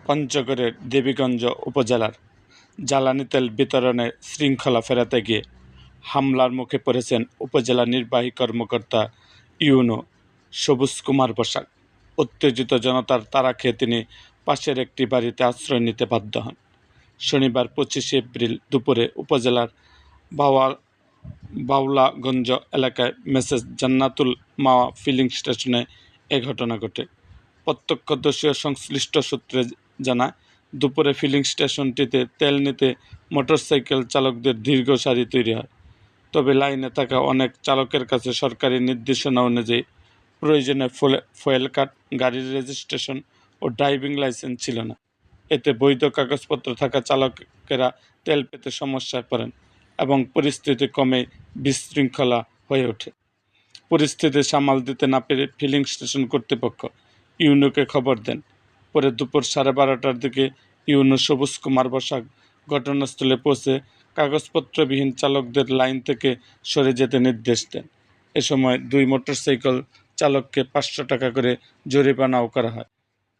পঞ্চগড়ের দেবীগঞ্জ উপজেলার জ্বালানি তেল বিতরণে শৃঙ্খলা ফেরাতে গিয়ে হামলার মুখে পড়েছেন উপজেলা নির্বাহী কর্মকর্তা ইউনো সবুজ কুমার বসাক। উত্তেজিত জনতার তাড়া খেয়ে তিনি পাশের একটি বাড়িতে আশ্রয় নিতে বাধ্য হন। শনিবার 25 এপ্রিল দুপুরে উপজেলার বাউলাগঞ্জ এলাকায় মেসেজ জান্নাতুল মাওয়া ফিলিং স্টেশনে এ ঘটনা ঘটে। প্রত্যক্ষদর্শী ও সংশ্লিষ্ট সূত্রে জানায়, দুপুরে ফিলিং স্টেশনটিতে তেল নিতে মোটরসাইকেল চালকদের দীর্ঘ সারি তৈরি হয়। তবে লাইনে থাকা অনেক চালকের কাছে সরকারি নির্দেশনা অনুযায়ী প্রয়োজনে ফুয়েল কার্ড, গাড়ির রেজিস্ট্রেশন ও ড্রাইভিং লাইসেন্স ছিল না। এতে বৈধ কাগজপত্র থাকা চালকেরা তেল পেতে সমস্যায় পড়েন এবং পরিস্থিতি ক্রমেই বিশৃঙ্খলা হয়ে ওঠে। পরিস্থিতি সামাল দিতে না পেরে ফিলিং স্টেশন কর্তৃপক্ষ ইউনোকে খবর দেন। পরে দুপুর 12:30টার দিকে ইউনো সবুজ কুমার বসাক ঘটনাস্থলে পৌঁছে কাগজপত্রবিহীন চালকদের লাইন থেকে সরে যেতে নির্দেশ দেন। এ সময় 2 মোটরসাইকেল চালককে 500 টাকা করে জরিমানাও করা হয়।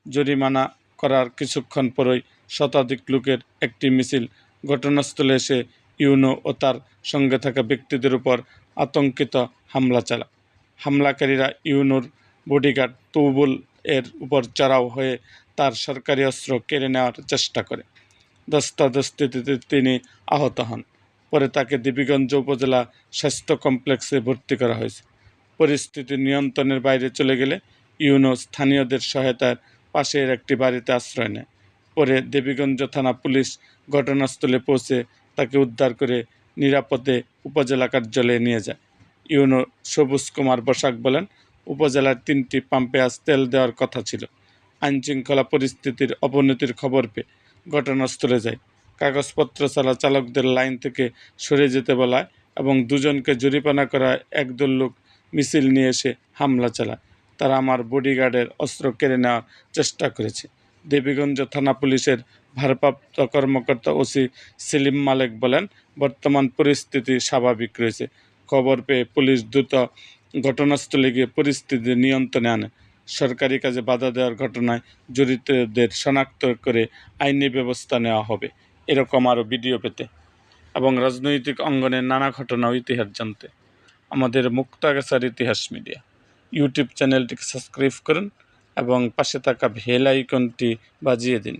জরিমানা করার কিছুক্ষণ পরই শতাধিক লোকের একটি মিছিল ঘটনাস্থলে এসে ইউনো ও তার সঙ্গে থাকা ব্যক্তিদের উপর আতঙ্কিত হামলা চালায়। হামলাকারীরা ইউনোর বডিগার্ড তৌবুল এর উপর চড়াও হয়ে তার সরকারি অস্ত্র কেড়ে নেওয়ার চেষ্টা করে। ধস্তাধস্তিতে তিনি আহত হন। পরে তাকে দেবীগঞ্জ উপজেলা স্বাস্থ্য কমপ্লেক্সে ভর্তি করা হয়েছে। পরিস্থিতি নিয়ন্ত্রণের বাইরে চলে গেলে ইউনো স্থানীয়দের সহায়তায় পাশের একটি বাড়িতে আশ্রয় নেয়। পরে দেবীগঞ্জ থানা পুলিশ ঘটনাস্থলে পৌঁছে তাকে উদ্ধার করে নিরাপদে উপজেলা কার্যালয়ে নিয়ে যায়। ইউনো সবুজ কুমার বসাক বলেন, উপজেলার 3টি পাম্পে আজ তেল দেওয়ার কথা ছিল। আইনশৃঙ্খলা পরিস্থিতির অবনতির খবর পেয়ে ঘটনাস্থলে যায়। কাগজপত্র ছাড়া চালকদের লাইন থেকে সরে যেতে বলায় এবং 2 জনকে জরিমানা করায় একদল লোক মিছিল নিয়ে এসে হামলা চালায়। তারা আমার বডিগার্ডের অস্ত্র কেড়ে নেওয়ার চেষ্টা করেছে। দেবীগঞ্জ থানা পুলিশের ভারপ্রাপ্ত কর্মকর্তা ওসি সেলিম মালেক বলেন, বর্তমান পরিস্থিতি স্বাভাবিক রয়েছে। খবর পেয়ে পুলিশ দ্রুত ঘটনাস্থলে গিয়ে পরিস্থিতি নিয়ন্ত্রণে আনে। সরকারি কাজে বাধা দেওয়ার ঘটনায় জড়িতদের শনাক্ত করে আইনি ব্যবস্থা নেওয়া হবে। এরকম আরও ভিডিও পেতে এবং রাজনৈতিক অঙ্গনের নানা ঘটনা ও ইতিহাস জানতে আমাদের মুক্তাগাছার ইতিহাস মিডিয়া ইউটিউব চ্যানেলটিকে সাবস্ক্রাইব করুন এবং পাশে থাকা বেল আইকনটি বাজিয়ে দিন।